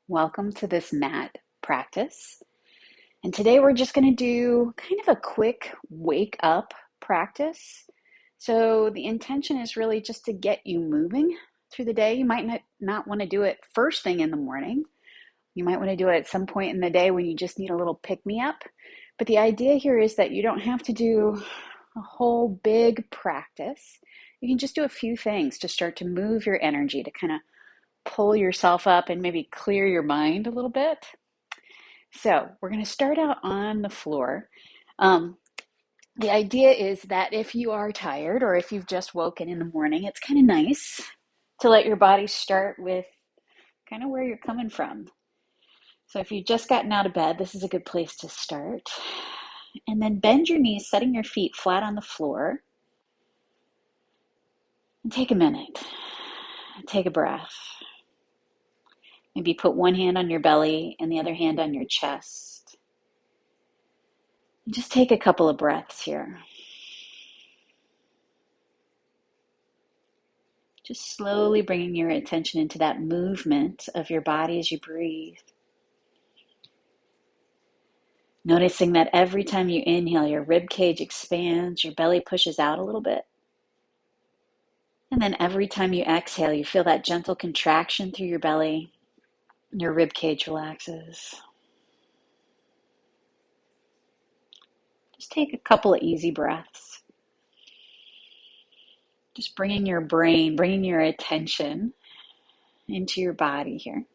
Welcome to this mat practice. And today we're just going to do kind of a quick wake up practice. So the intention is really just to get you moving through the day. You might not want to do it first thing in the morning. You might want to do it at some point in the day when you just need a little pick me up. But the idea here is that you don't have to do a whole big practice. You can just do a few things to start to move your energy, to kind of pull yourself up and maybe clear your mind a little bit. So we're going to start out on the floor. Um, the idea is that if you are tired or if you've just woken in the morning, it's kind of nice to let your body start with kind of where you're coming from. So if you've just gotten out of bed, this is a good place to start. And then bend your knees, setting your feet flat on the floor. And take a minute. Take a breath. Maybe put one hand on your belly and the other hand on your chest. And just take a couple of breaths here. Just slowly bringing your attention into that movement of your body as you breathe. Noticing that every time you inhale, your rib cage expands, your belly pushes out a little bit. And then every time you exhale, you feel that gentle contraction through your belly. Your rib cage relaxes. Just take a couple of easy breaths. Just bringing your brain, bringing your attention into your body here.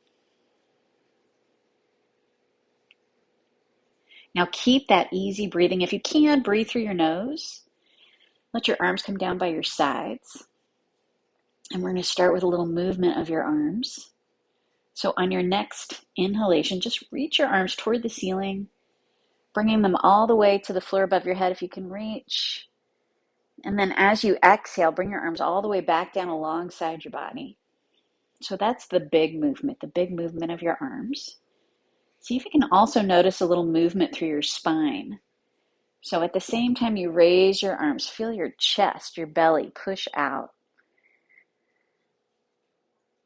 Now keep that easy breathing. If you can, breathe through your nose. Let your arms come down by your sides. And we're going to start with a little movement of your arms. So on your next inhalation, just reach your arms toward the ceiling, bringing them all the way to the floor above your head if you can reach. And then as you exhale, bring your arms all the way back down alongside your body. So that's the big movement of your arms. See if you can also notice a little movement through your spine. So at the same time you raise your arms, feel your chest, your belly push out.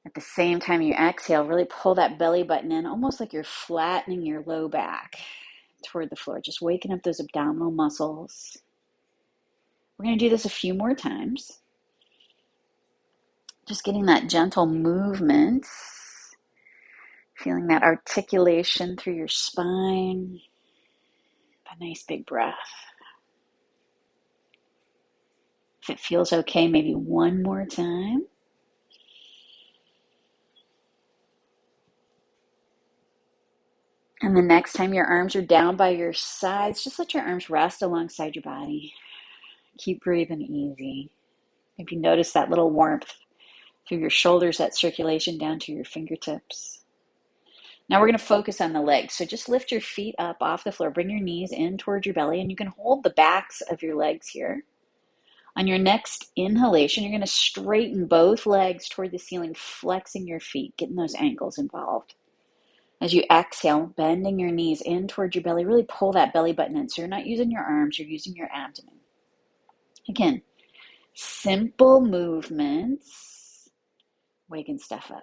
At the same time you exhale, really pull that belly button in, almost like you're flattening your low back toward the floor, just waking up those abdominal muscles. We're going to do this a few more times. Just getting that gentle movement, feeling that articulation through your spine. A nice big breath. If it feels okay, maybe one more time. And the next time your arms are down by your sides, just let your arms rest alongside your body. Keep breathing easy. Maybe notice that little warmth through your shoulders, that circulation down to your fingertips. Now we're going to focus on the legs. So just lift your feet up off the floor. Bring your knees in towards your belly, and you can hold the backs of your legs here. On your next inhalation, you're going to straighten both legs toward the ceiling, flexing your feet, getting those ankles involved. As you exhale, bending your knees in towards your belly, really pull that belly button in. So you're not using your arms, you're using your abdomen. Again, simple movements, waking stuff up.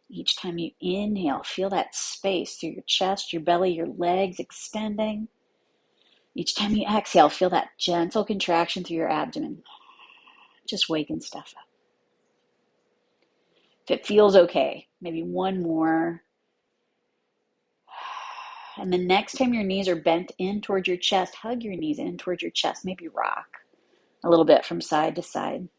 Each time you inhale, feel that space through your chest, your belly, your legs extending. Each time you exhale, feel that gentle contraction through your abdomen. Just waking stuff up. If it feels okay, maybe one more. And the next time your knees are bent in towards your chest, hug your knees in towards your chest. Maybe rock a little bit from side to side.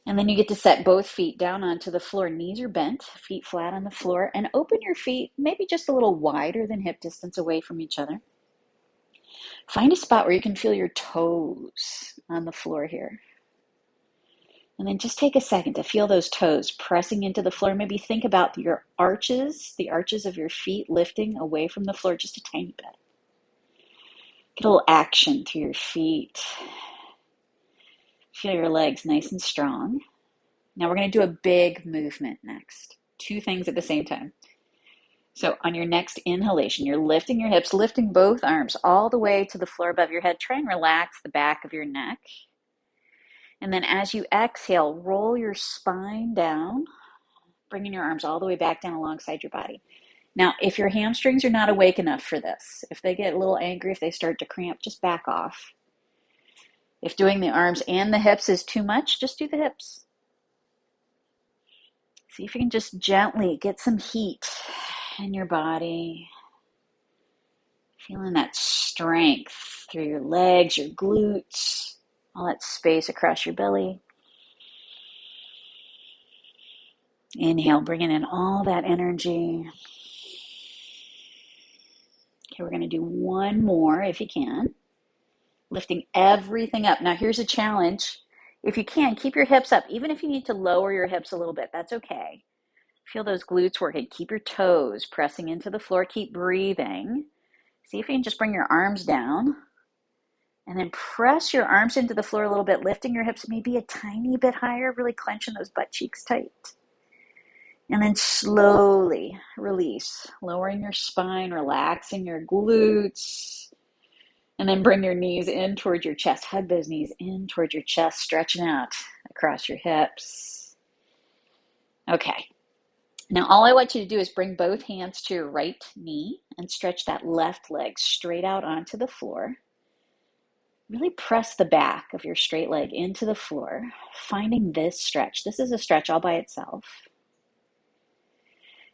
And then you get to set both feet down onto the floor. Knees are bent, feet flat on the floor, and open your feet maybe just a little wider than hip distance away from each other. Find a spot where you can feel your toes on the floor here. And then just take a second to feel those toes pressing into the floor. Maybe think about your arches, the arches of your feet lifting away from the floor just a tiny bit. Get a little action through your feet. Feel your legs nice and strong. Now we're going to do a big movement next. Two things at the same time. So on your next inhalation, you're lifting your hips, lifting both arms all the way to the floor above your head. Try and relax the back of your neck. And then as you exhale, roll your spine down, bringing your arms all the way back down alongside your body. Now, if your hamstrings are not awake enough for this, if they get a little angry, if they start to cramp, just back off. If doing the arms and the hips is too much, just do the hips. See if you can just gently get some heat in your body. Feeling that strength through your legs, your glutes, all that space across your belly. Inhale, bringing in all that energy. Okay, we're going to do one more if you can. Lifting everything up. Now here's a challenge. If you can, keep your hips up. Even if you need to lower your hips a little bit, that's okay. Feel those glutes working. Keep your toes pressing into the floor. Keep breathing. See if you can just bring your arms down. And then press your arms into the floor a little bit, lifting your hips maybe a tiny bit higher, really clenching those butt cheeks tight. And then slowly release, lowering your spine, relaxing your glutes. And then bring your knees in towards your chest. Hug those knees in towards your chest, stretching out across your hips. Okay. Now all I want you to do is bring both hands to your right knee and stretch that left leg straight out onto the floor. Really press the back of your straight leg into the floor, finding this stretch. This is a stretch all by itself.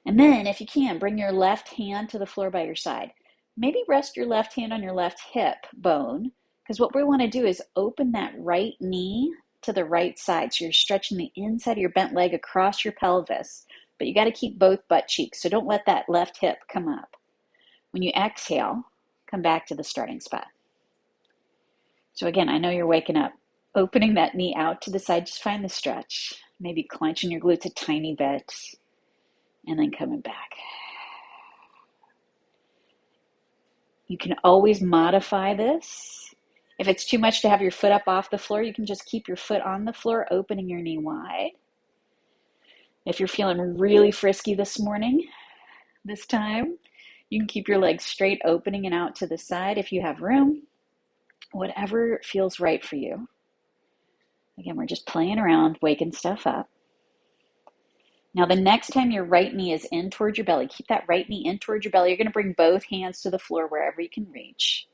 And then, if you can, bring your left hand to the floor by your side. Maybe rest your left hand on your left hip bone, because what we want to do is open that right knee to the right side. So you're stretching the inside of your bent leg across your pelvis, but you got to keep both butt cheeks. So don't let that left hip come up. When you exhale, come back to the starting spot. So again, I know you're waking up, opening that knee out to the side, just find the stretch, maybe clenching your glutes a tiny bit, and then coming back. You can always modify this. If it's too much to have your foot up off the floor, you can just keep your foot on the floor, opening your knee wide. If you're feeling really frisky this time, you can keep your legs straight, opening and out to the side if you have room. Whatever feels right for you. Again, we're just playing around, waking stuff up. Now, the next time your right knee is in towards your belly, keep that right knee in towards your belly. You're going to bring both hands to the floor wherever you can reach.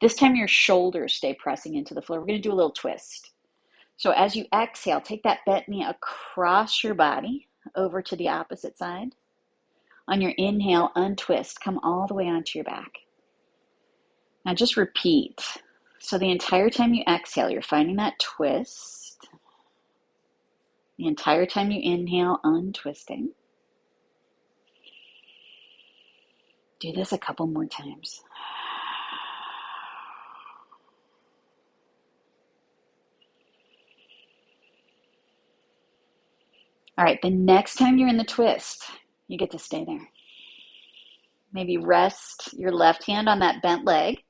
This time your shoulders stay pressing into the floor. We're going to do a little twist. So as you exhale, take that bent knee across your body over to the opposite side. On your inhale, untwist. Come all the way onto your back. Now just repeat. So the entire time you exhale, you're finding that twist. The entire time you inhale, untwisting. Do this a couple more times. All right, the next time you're in the twist, you get to stay there. Maybe rest your left hand on that bent leg.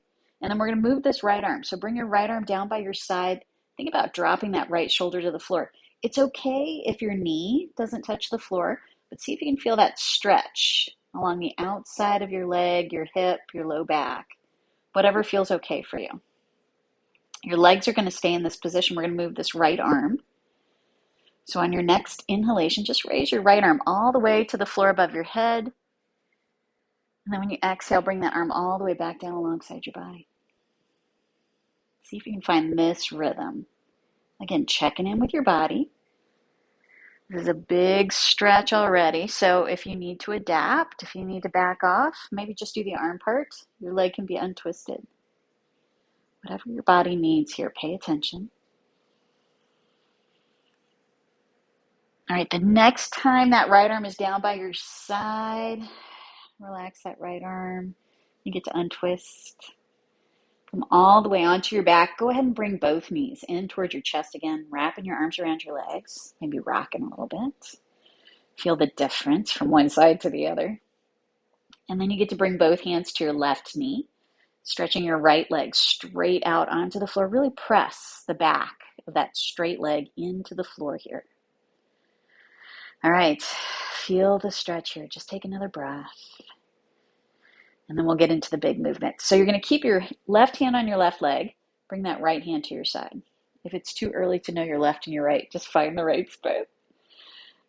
And then we're going to move this right arm. So bring your right arm down by your side. Think about dropping that right shoulder to the floor. It's okay if your knee doesn't touch the floor, but see if you can feel that stretch along the outside of your leg, your hip, your low back, whatever feels okay for you. Your legs are going to stay in this position. We're going to move this right arm. So on your next inhalation, just raise your right arm all the way to the floor above your head. And then when you exhale, bring that arm all the way back down alongside your body. See if you can find this rhythm. Again, checking in with your body. This is a big stretch already, so if you need to adapt, if you need to back off, maybe just do the arm part. Your leg can be untwisted. Whatever your body needs here, pay attention. All right, the next time that right arm is down by your side, relax that right arm. You get to untwist. Come all the way onto your back. Go ahead and bring both knees in towards your chest again, wrapping your arms around your legs, maybe rocking a little bit. Feel the difference from one side to the other. And then you get to bring both hands to your left knee, stretching your right leg straight out onto the floor. Really press the back of that straight leg into the floor here. All right, feel the stretch here. Just take another breath. And then we'll get into the big movement. So you're going to keep your left hand on your left leg. Bring that right hand to your side. If it's too early to know your left and your right, just find the right spot.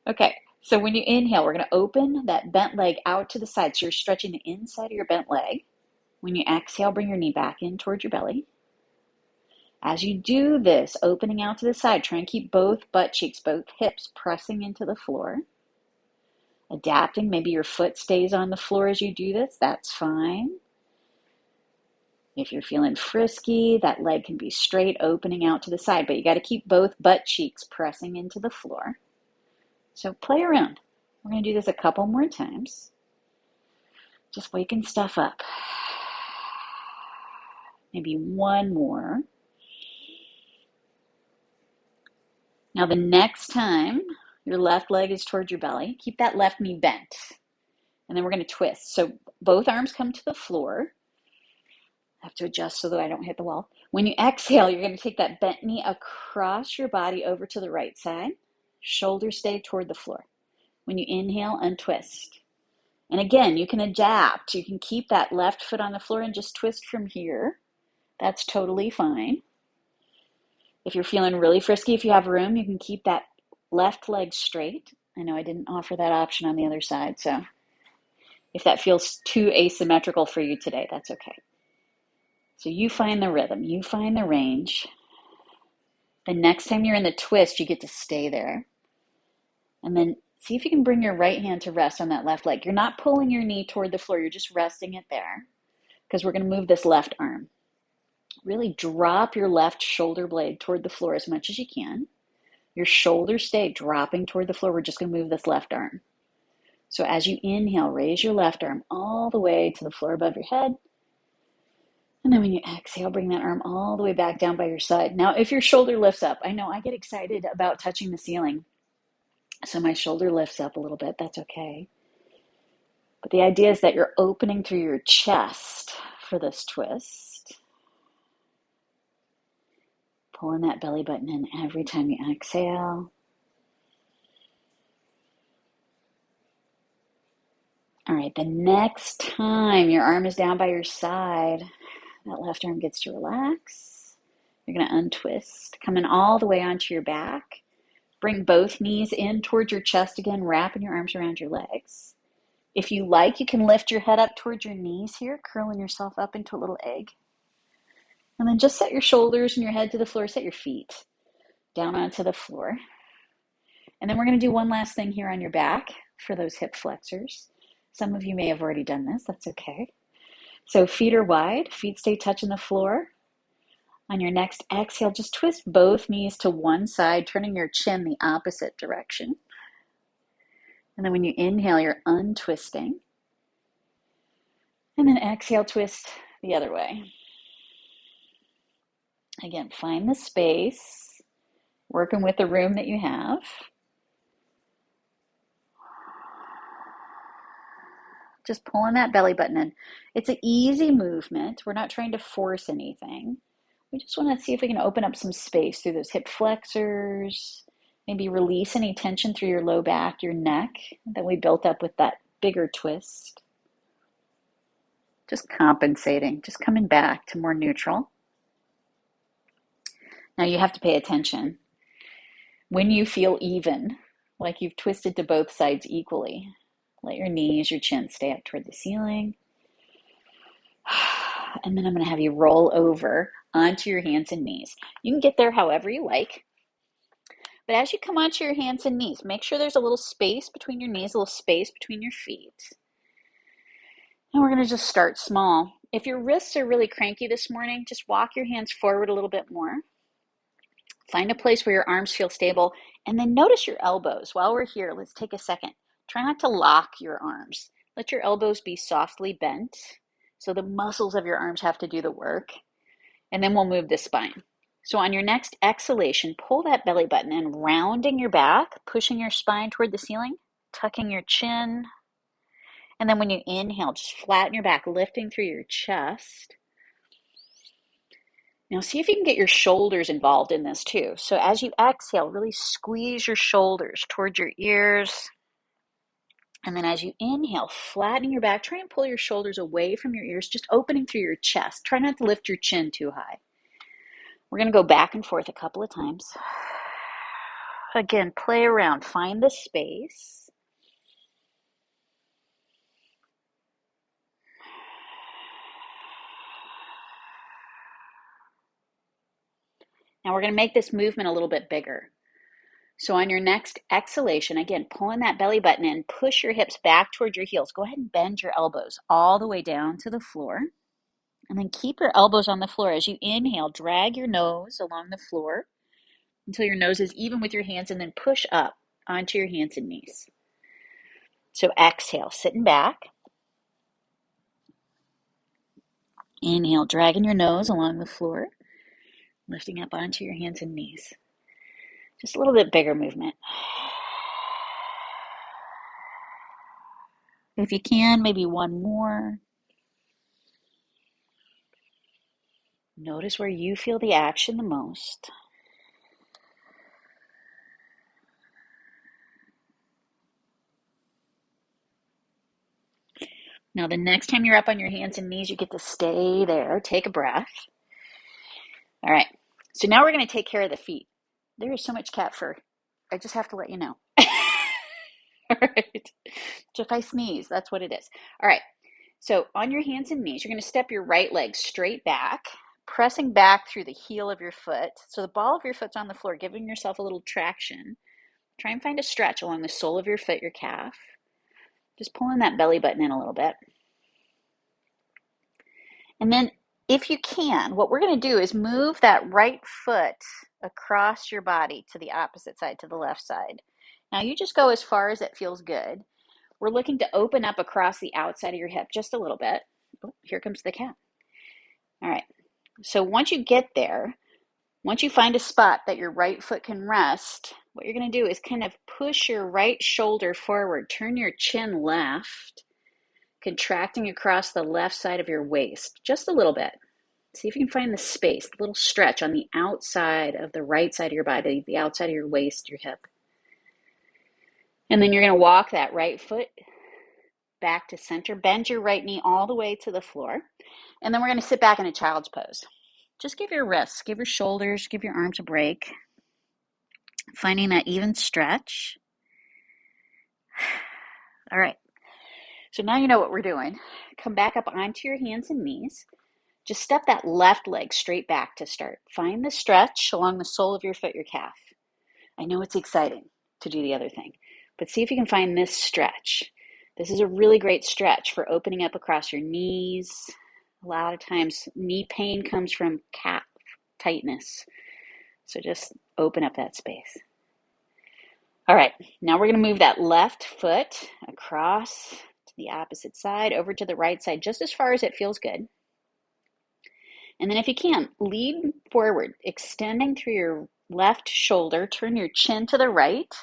Okay, so when you inhale, we're going to open that bent leg out to the side. So you're stretching the inside of your bent leg. When you exhale, bring your knee back in towards your belly. As you do this, opening out to the side, try and keep both butt cheeks, both hips pressing into the floor. Adapting, maybe your foot stays on the floor as you do this, that's fine. If you're feeling frisky, that leg can be straight, opening out to the side, but you got to keep both butt cheeks pressing into the floor. So play around. We're going to do this a couple more times. Just waking stuff up. Maybe one more. Now the next time your left leg is towards your belly, keep that left knee bent. And then we're going to twist. So both arms come to the floor. I have to adjust so that I don't hit the wall. When you exhale, you're going to take that bent knee across your body over to the right side. Shoulders stay toward the floor. When you inhale, untwist. And again, you can adapt. You can keep that left foot on the floor and just twist from here. That's totally fine. If you're feeling really frisky, if you have room, you can keep that left leg straight. I know I didn't offer that option on the other side, so if that feels too asymmetrical for you today, that's okay. So you find the rhythm, you find the range. The next time you're in the twist, you get to stay there. And then see if you can bring your right hand to rest on that left leg. You're not pulling your knee toward the floor, you're just resting it there because we're going to move this left arm. Really drop your left shoulder blade toward the floor as much as you can. Your shoulders stay dropping toward the floor. We're just going to move this left arm. So as you inhale, raise your left arm all the way to the floor above your head. And then when you exhale, bring that arm all the way back down by your side. Now, if your shoulder lifts up, I know I get excited about touching the ceiling. So my shoulder lifts up a little bit. That's okay. But the idea is that you're opening through your chest for this twist. Pulling that belly button in every time you exhale. All right, the next time your arm is down by your side, that left arm gets to relax. You're going to untwist, coming all the way onto your back. Bring both knees in towards your chest again, wrapping your arms around your legs. If you like, you can lift your head up towards your knees here, curling yourself up into a little egg. And then just set your shoulders and your head to the floor, set your feet down onto the floor. And then we're going to do one last thing here on your back for those hip flexors. Some of you may have already done this, that's okay. So feet are wide, feet stay touching the floor. On your next exhale, just twist both knees to one side, turning your chin the opposite direction. And then when you inhale, you're untwisting. And then exhale, twist the other way. Again, find the space, working with the room that you have. Just pulling that belly button in. It's an easy movement. We're not trying to force anything. We just want to see if we can open up some space through those hip flexors. Maybe release any tension through your low back, your neck that we built up with that bigger twist. Just compensating, just coming back to more neutral. Now you have to pay attention. When you feel even, like you've twisted to both sides equally, let your knees, your chin stay up toward the ceiling. And then I'm going to have you roll over onto your hands and knees. You can get there however you like. But as you come onto your hands and knees, make sure there's a little space between your knees, a little space between your feet. And we're going to just start small. If your wrists are really cranky this morning, just walk your hands forward a little bit more. Find a place where your arms feel stable. And then notice your elbows. While we're here, let's take a second. Try not to lock your arms. Let your elbows be softly bent. So the muscles of your arms have to do the work. And then we'll move the spine. So on your next exhalation, pull that belly button in, rounding your back, pushing your spine toward the ceiling, tucking your chin. And then when you inhale, just flatten your back, lifting through your chest. Now see if you can get your shoulders involved in this too. So as you exhale, really squeeze your shoulders towards your ears. And then as you inhale, flattening your back, try and pull your shoulders away from your ears, just opening through your chest. Try not to lift your chin too high. We're going to go back and forth a couple of times. Again, play around, find the space. Now we're going to make this movement a little bit bigger. So on your next exhalation, again, pulling that belly button in, push your hips back toward your heels. Go ahead and bend your elbows all the way down to the floor. And then keep your elbows on the floor. As you inhale, drag your nose along the floor until your nose is even with your hands, and then push up onto your hands and knees. So exhale, sitting back. Inhale, dragging your nose along the floor, lifting up onto your hands and knees. Just a little bit bigger movement. If you can, maybe one more. Notice where you feel the action the most. Now, the next time you're up on your hands and knees, you get to stay there. Take a breath. All right. So now we're going to take care of the feet. There is so much cat fur. I just have to let you know. All right. So if I sneeze, that's what it is. All right. So on your hands and knees, you're going to step your right leg straight back, pressing back through the heel of your foot. So the ball of your foot's on the floor, giving yourself a little traction. Try and find a stretch along the sole of your foot, your calf. Just pulling that belly button in a little bit. And then if you can, what we're going to do is move that right foot across your body to the opposite side, to the left side. Now you just go as far as it feels good. We're looking to open up across the outside of your hip just a little bit. Oh, here comes the cat. All right. So once you get there, once you find a spot that your right foot can rest, what you're going to do is kind of push your right shoulder forward, turn your chin left, contracting across the left side of your waist, just a little bit. See if you can find the space, the little stretch on the outside of the right side of your body, the outside of your waist, your hip. And then you're going to walk that right foot back to center. Bend your right knee all the way to the floor. And then we're going to sit back in a child's pose. Just give your wrists, give your shoulders, give your arms a break. Finding that even stretch. All right. So now you know what we're doing. Come back up onto your hands and knees. Just step that left leg straight back to start. Find the stretch along the sole of your foot, your calf. I know it's exciting to do the other thing, but see if you can find this stretch. This is a really great stretch for opening up across your knees. A lot of times knee pain comes from calf tightness. So just open up that space. All right, now we're going to move that left foot across to the opposite side, over to the right side, just as far as it feels good. And then if you can, lean forward, extending through your left shoulder, turn your chin to the right,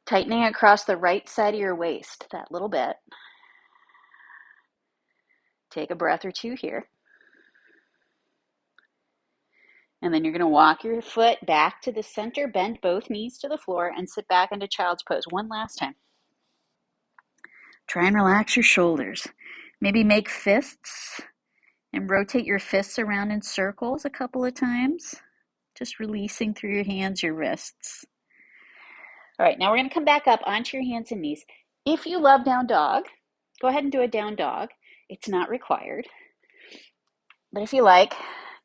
tightening across the right side of your waist that little bit. Take a breath or two here. And then you're going to walk your foot back to the center, bend both knees to the floor, and sit back into child's pose one last time. Try and relax your shoulders. Maybe make fists and rotate your fists around in circles a couple of times. Just releasing through your hands, your wrists. All right, now we're going to come back up onto your hands and knees. If you love down dog, go ahead and do a down dog. It's not required. But if you like,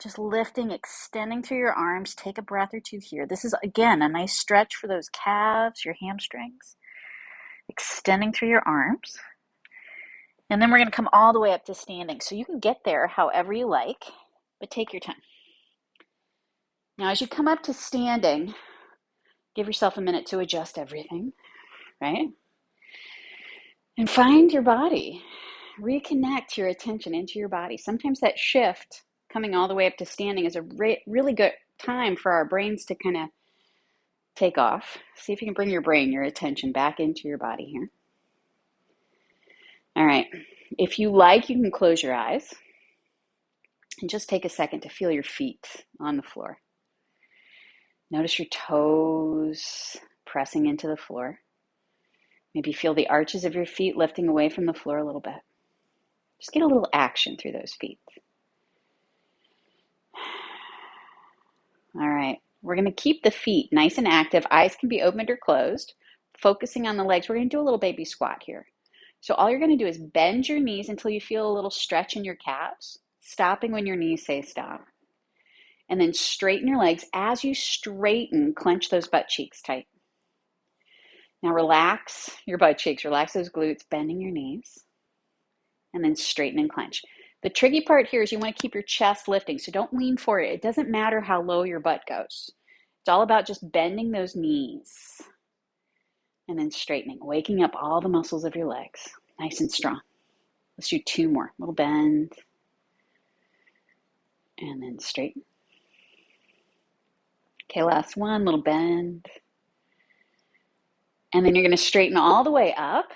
just lifting, extending through your arms, take a breath or two here. This is, again, a nice stretch for those calves, your hamstrings. Extending through your arms. And then we're going to come all the way up to standing. So you can get there however you like, but take your time. Now, as you come up to standing, give yourself a minute to adjust everything, right? And find your body. Reconnect your attention into your body. Sometimes that shift, coming all the way up to standing, is a really good time for our brains to kind of take off. See if you can bring your brain, your attention back into your body here. All right. If you like, you can close your eyes and just take a second to feel your feet on the floor. Notice your toes pressing into the floor. Maybe feel the arches of your feet lifting away from the floor a little bit. Just get a little action through those feet. All right. We're going to keep the feet nice and active. Eyes can be opened or closed. Focusing on the legs. We're going to do a little baby squat here. So all you're going to do is bend your knees until you feel a little stretch in your calves, stopping when your knees say stop. And then straighten your legs. As you straighten, clench those butt cheeks tight. Now relax your butt cheeks, relax those glutes, bending your knees, and then straighten and clench. The tricky part here is you want to keep your chest lifting, so don't lean forward. It doesn't matter how low your butt goes. It's all about just bending those knees and then straightening, waking up all the muscles of your legs, nice and strong. Let's do 2 more. Little bend, and then straighten. Okay, last one, little bend. And then you're going to straighten all the way up.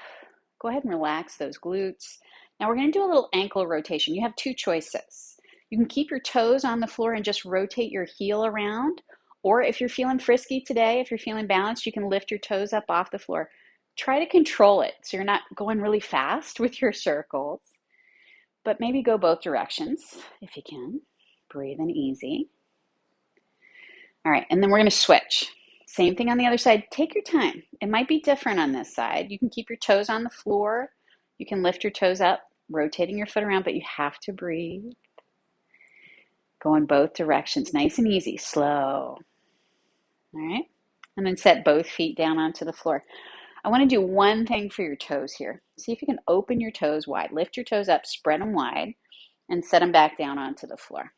Go ahead and relax those glutes. Now we're going to do a little ankle rotation. You have 2 choices. You can keep your toes on the floor and just rotate your heel around. Or if you're feeling frisky today, if you're feeling balanced, you can lift your toes up off the floor. Try to control it so you're not going really fast with your circles. But maybe go both directions if you can. Breathe in easy. All right, and then we're going to switch. Same thing on the other side. Take your time. It might be different on this side. You can keep your toes on the floor. You can lift your toes up, rotating your foot around, but you have to breathe. Go in both directions, nice and easy, slow. All right, and then set both feet down onto the floor. I want to do one thing for your toes here. See if you can open your toes wide. Lift your toes up, spread them wide, and set them back down onto the floor.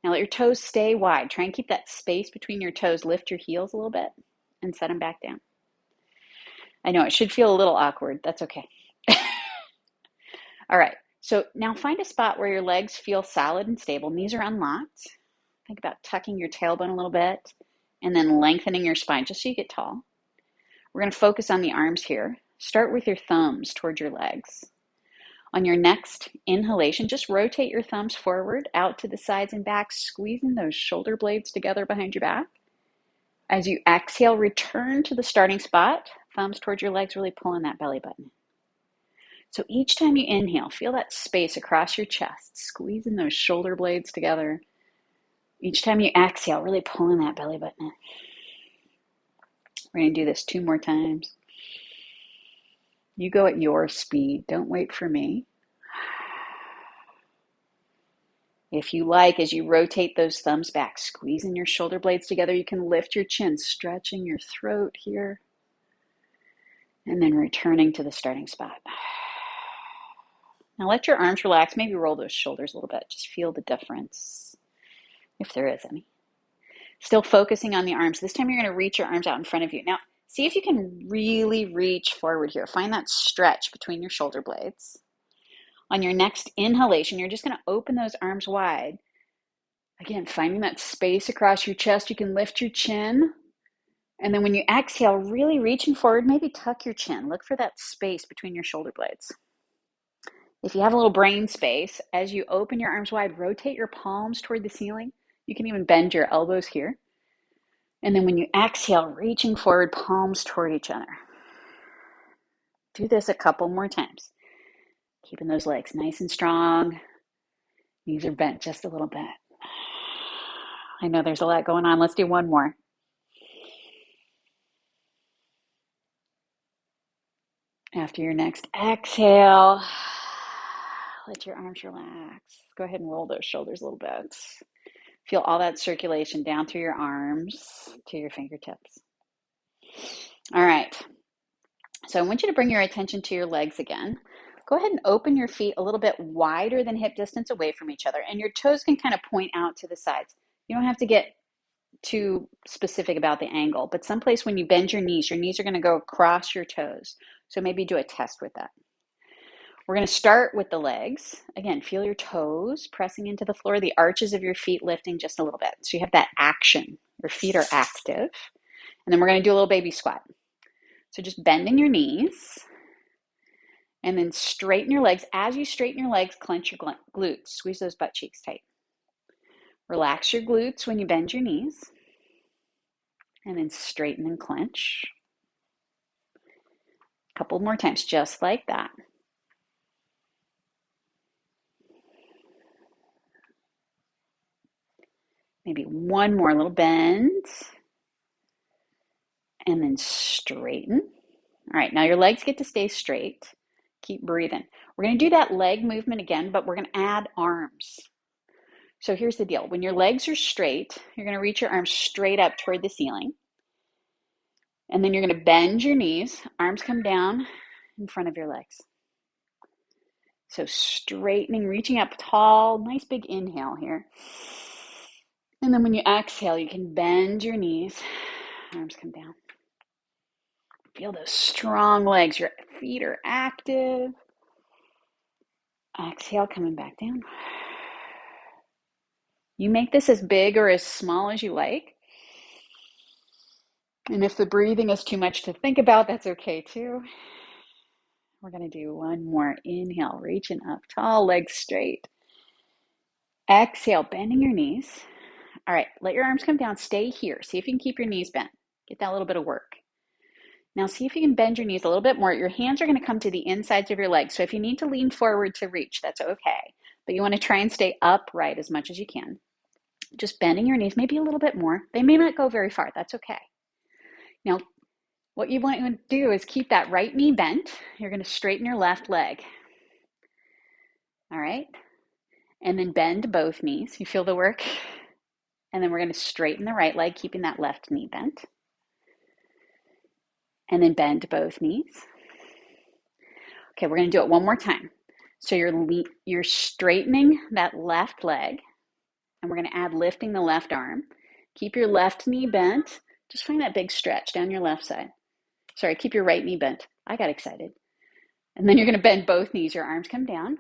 Now let your toes stay wide. Try and keep that space between your toes. Lift your heels a little bit and set them back down. I know it should feel a little awkward. That's okay. All right. So now find a spot where your legs feel solid and stable. Knees are unlocked. Think about tucking your tailbone a little bit and then lengthening your spine just so you get tall. We're going to focus on the arms here. Start with your thumbs toward your legs. On your next inhalation, just rotate your thumbs forward, out to the sides and back, squeezing those shoulder blades together behind your back. As you exhale, return to the starting spot, thumbs towards your legs, really pulling that belly button. So each time you inhale, feel that space across your chest, squeezing those shoulder blades together. Each time you exhale, really pulling that belly button in. We're going to do this 2 more times. You go at your speed. Don't wait for me. If you like, as you rotate those thumbs back, squeezing your shoulder blades together, you can lift your chin, stretching your throat here, and then returning to the starting spot. Now let your arms relax. Maybe roll those shoulders a little bit. Just feel the difference, if there is any. Still focusing on the arms. This time you're going to reach your arms out in front of you. Now, see if you can really reach forward here. Find that stretch between your shoulder blades. On your next inhalation, you're just going to open those arms wide. Again, finding that space across your chest. You can lift your chin. And then when you exhale, really reaching forward, maybe tuck your chin. Look for that space between your shoulder blades. If you have a little brain space, as you open your arms wide, rotate your palms toward the ceiling. You can even bend your elbows here. And then when you exhale, reaching forward, palms toward each other. Do this a couple more times. Keeping those legs nice and strong. Knees are bent just a little bit. I know there's a lot going on. Let's do 1 more. After your next exhale, let your arms relax. Go ahead and roll those shoulders a little bit. Feel all that circulation down through your arms to your fingertips. All right. So I want you to bring your attention to your legs again. Go ahead and open your feet a little bit wider than hip distance away from each other. And your toes can kind of point out to the sides. You don't have to get too specific about the angle, but someplace when you bend your knees are going to go across your toes. So maybe do a test with that. We're going to start with the legs. Again, feel your toes pressing into the floor, the arches of your feet lifting just a little bit. So you have that action. Your feet are active. And then we're going to do a little baby squat. So just bending your knees and then straighten your legs. As you straighten your legs, clench your glutes. Squeeze those butt cheeks tight. Relax your glutes when you bend your knees. And then straighten and clench. A couple more times, just like that. Maybe one more little bend. And then straighten. All right, now your legs get to stay straight. Keep breathing. We're going to do that leg movement again, but we're going to add arms. So here's the deal. When your legs are straight, you're going to reach your arms straight up toward the ceiling. And then you're going to bend your knees. Arms come down in front of your legs. So straightening, reaching up tall, nice big inhale here. And then when you exhale, you can bend your knees. Arms come down. Feel those strong legs. Your feet are active. Exhale, coming back down. You make this as big or as small as you like. And if the breathing is too much to think about, that's okay too. We're going to do one more. Inhale, reaching up tall, legs straight. Exhale, bending your knees. All right, let your arms come down. Stay here. See if you can keep your knees bent. Get that little bit of work. Now see if you can bend your knees a little bit more. Your hands are going to come to the insides of your legs. So if you need to lean forward to reach, that's okay. But you want to try and stay upright as much as you can. Just bending your knees, maybe a little bit more. They may not go very far. That's okay. Now, what you want to do is keep that right knee bent. You're going to straighten your left leg. All right. And then bend both knees. You feel the work? And then we're going to straighten the right leg, keeping that left knee bent. And then bend both knees. Okay, we're going to do it one more time. So you're straightening that left leg, and we're going to add lifting the left arm. Keep your left knee bent. Just find that big stretch down your left side. Sorry, keep your right knee bent. I got excited. And then you're going to bend both knees. Your arms come down.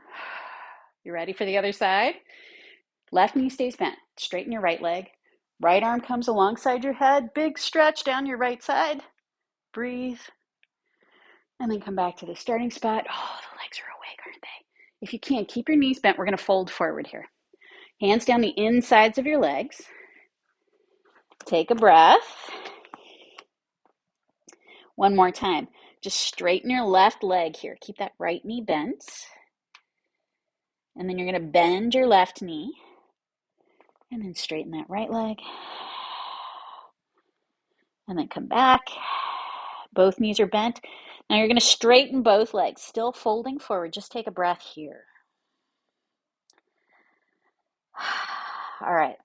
You ready for the other side? Left knee stays bent. Straighten your right leg. Right arm comes alongside your head. Big stretch down your right side. Breathe. And then come back to the starting spot. Oh, the legs are awake, aren't they? If you can't, keep your knees bent. We're going to fold forward here. Hands down the insides of your legs. Take a breath. One more time. Just straighten your left leg here. Keep that right knee bent. And then you're going to bend your left knee. And then straighten that right leg. And then come back. Both knees are bent. Now you're going to straighten both legs, still folding forward. Just take a breath here. All right.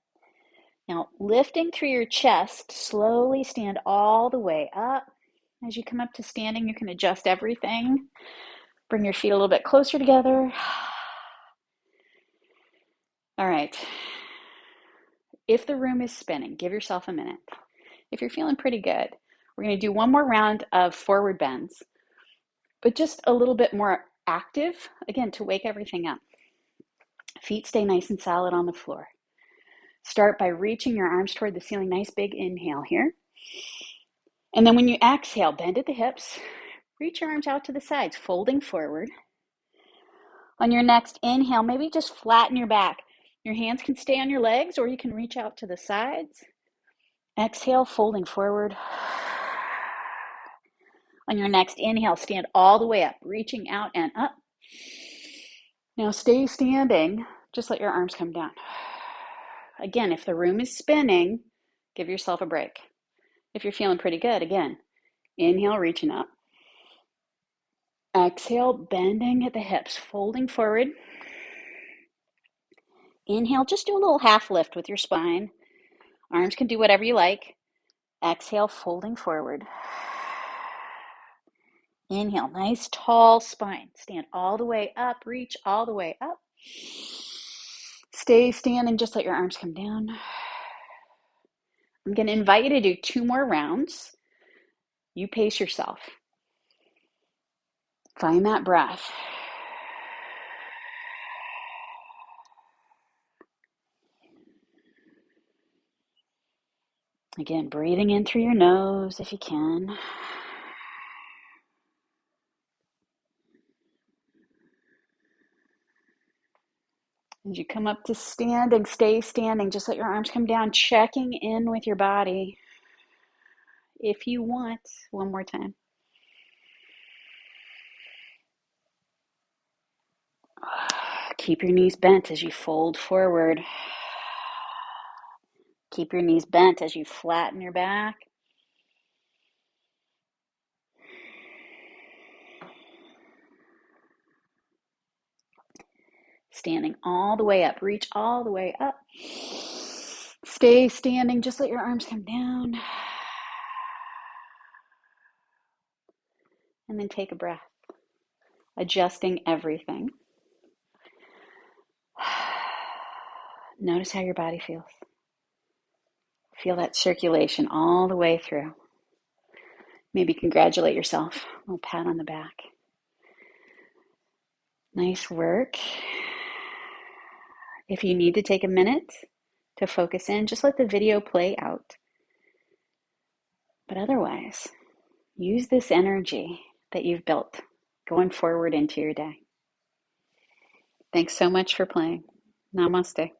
Now lifting through your chest, slowly stand all the way up. As you come up to standing, you can adjust everything. Bring your feet a little bit closer together. All right. If the room is spinning, give yourself a minute. If you're feeling pretty good, we're going to do one more round of forward bends, but just a little bit more active, again, to wake everything up. Feet stay nice and solid on the floor. Start by reaching your arms toward the ceiling. Nice big inhale here. And then when you exhale, bend at the hips. Reach your arms out to the sides, folding forward. On your next inhale, maybe just flatten your back. Your hands can stay on your legs, or you can reach out to the sides. Exhale, folding forward. On your next inhale, stand all the way up, reaching out and up. Now stay standing. Just let your arms come down. Again, if the room is spinning, give yourself a break. If you're feeling pretty good, again, inhale, reaching up. Exhale, bending at the hips, folding forward. Inhale, just do a little half lift with your spine. Arms can do whatever you like. Exhale, folding forward. Inhale, nice tall spine. Stand all the way up, reach all the way up. Stay standing, just let your arms come down. I'm going to invite you to do 2 more rounds. You pace yourself. Find that breath. Again, breathing in through your nose if you can. As you come up to standing, stay standing. Just let your arms come down, checking in with your body. If you want, one more time. Keep your knees bent as you fold forward. Keep your knees bent as you flatten your back. Standing all the way up. Reach all the way up. Stay standing. Just let your arms come down. And then take a breath. Adjusting everything. Notice how your body feels. Feel that circulation all the way through. Maybe congratulate yourself. A little pat on the back. Nice work. If you need to take a minute to focus in, just let the video play out. But otherwise, use this energy that you've built going forward into your day. Thanks so much for playing. Namaste.